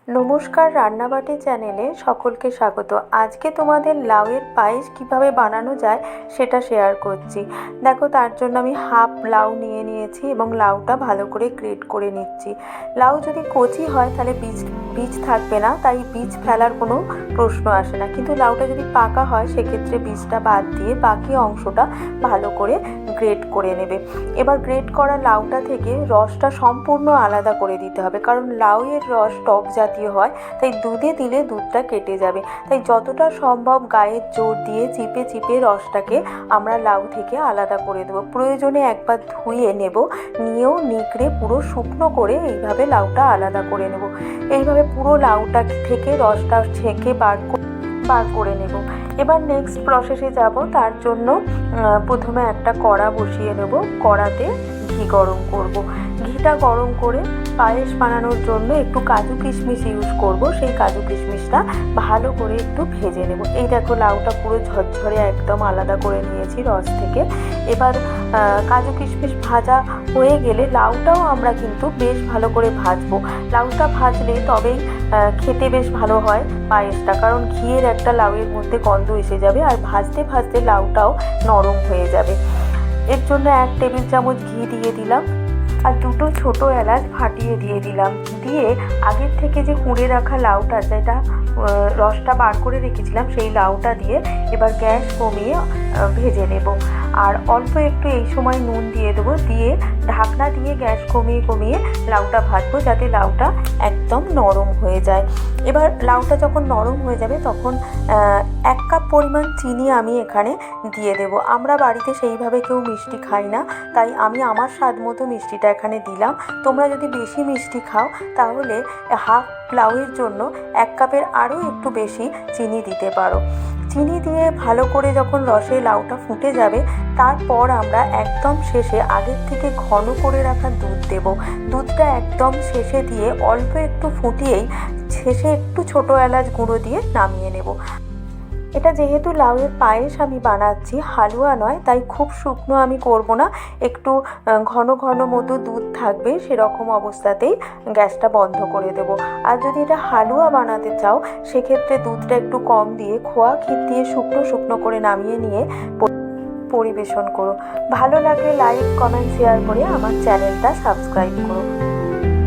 নমস্কার, রান্নাবাটি চ্যানেলে সকলকে স্বাগত। আজকে তোমাদের লাউয়ের পায়েস কিভাবে বানানো যায় সেটা শেয়ার করছি। দেখো, তার জন্য আমি হাফ লাউ নিয়েছি এবং লাউটা ভালো করে গ্রেট করে নিচ্ছি। লাউ যদি কচি হয় তাহলে বীজ থাকবে না, তাই বীজ ফেলার কোনো প্রশ্ন আসে না। কিন্তু লাউটা যদি পাকা হয় সেক্ষেত্রে বীজটা বাদ দিয়ে বাকি অংশটা ভালো করে গ্রেট করে নেবে। এবার গ্রেট করা লাউটা থেকে রসটা সম্পূর্ণ আলাদা করে দিতে হবে, কারণ লাউয়ের রস টক জাতীয় হয়, তাই দুধে দিলে দুধটা কেটে যাবে। তাই যতটা সম্ভব গায়ের জোর দিয়ে চিপে চিপে রসটাকে আমরা লাউ থেকে আলাদা করে দেবো। প্রয়োজনে একবার ধুয়ে নেব, নিয়েও নিকড়ে পুরো শুকনো করে এইভাবে লাউটা আলাদা করে নেব। এইভাবে পুরো লাউটা থেকে রসটা ছেঁকে বার করে নেব। এবার নেক্সট প্রসেসে যাব। তার জন্য প্রথমে একটা কড়া বসিয়ে নেব। কড়াতে ঘি গরম করব। ঘিটা গরম করে পায়েস বানানোর জন্য একটু কাজু কিশমিশ ইউজ করব। সেই কাজু কিশমিশটা ভালো করে একটু ভেজে নেব। এই দেখো, লাউটা পুরো ঝরঝরে একদম আলাদা করে নিয়েছি রস থেকে। এবার কাজু কিশমিশ ভাজা হয়ে গেলে লাউটাও আমরা কিন্তু বেশ ভালো করে ভাজবো। লাউটা ভাজলে তবেই খেতে বেশ ভালো হয় পায়েসটা, কারণ ঘিয়ের একটা লাউয়ের মধ্যে গন্ধ এসে যাবে আর ভাজতে ভাজতে লাউটাও নরম হয়ে যাবে। এর জন্য 1 টেবিল চামচ ঘি দিয়ে দিলাম আর 2টো ছোটো এলাচ ফাটিয়ে দিয়ে দিলাম। দিয়ে আগের থেকে যে কুড়ে রাখা লাউটা, যেটা রসটা বার করে রেখেছিলাম, সেই লাউটা দিয়ে এবার গ্যাস কমিয়ে ভেজে নেব। আর অল্প একটু এই সময় নুন দিয়ে দেবো। দিয়ে ঢাকনা দিয়ে গ্যাস কমিয়ে লাউটা ভাজবো, যাতে লাউটা একদম নরম হয়ে যায়। এবার লাউটা যখন নরম হয়ে যাবে তখন 1 কাপ পরিমাণ চিনি আমি এখানে দিয়ে দেব। আমরা বাড়িতে সেইভাবে কেউ মিষ্টি খাই না, তাই আমি আমার স্বাদ মতো মিষ্টিটা এখানে দিলাম। তোমরা যদি বেশি মিষ্টি খাও তাহলে হাফ লাউয়ের জন্য 1 কাপের আরও একটু বেশি চিনি দিতে পারো। চিনি দিয়ে ভালো করে যখন রসে লাউটা ফুটে যাবে, তারপর আমরা একদম শেষে আগের থেকে ঘন করে রাখা দুধ দেব। দুধটা একদম শেষে দিয়ে অল্প একটু ফুটিয়েই শেষে একটু ছোটো এলাচ গুঁড়ো দিয়ে নামিয়ে নেব। এটা যেহেতু লাউয়ের পায়েস আমি বানাচ্ছি, হালুয়া নয়, তাই খুব শুকনো আমি করব না। একটু ঘন ঘন মতো দুধ থাকবে, সেরকম অবস্থাতেই গ্যাসটা বন্ধ করে দেব। আর যদি এটা হালুয়া বানাতে চাও সেক্ষেত্রে দুধটা একটু কম দিয়ে খোয়া ক্ষীর দিয়ে শুকনো করে নামিয়ে নিয়ে পরিবেশন করো। ভালো লাগলে লাইক, কমেন্ট, শেয়ার করে আমার চ্যানেলটা সাবস্ক্রাইব করো।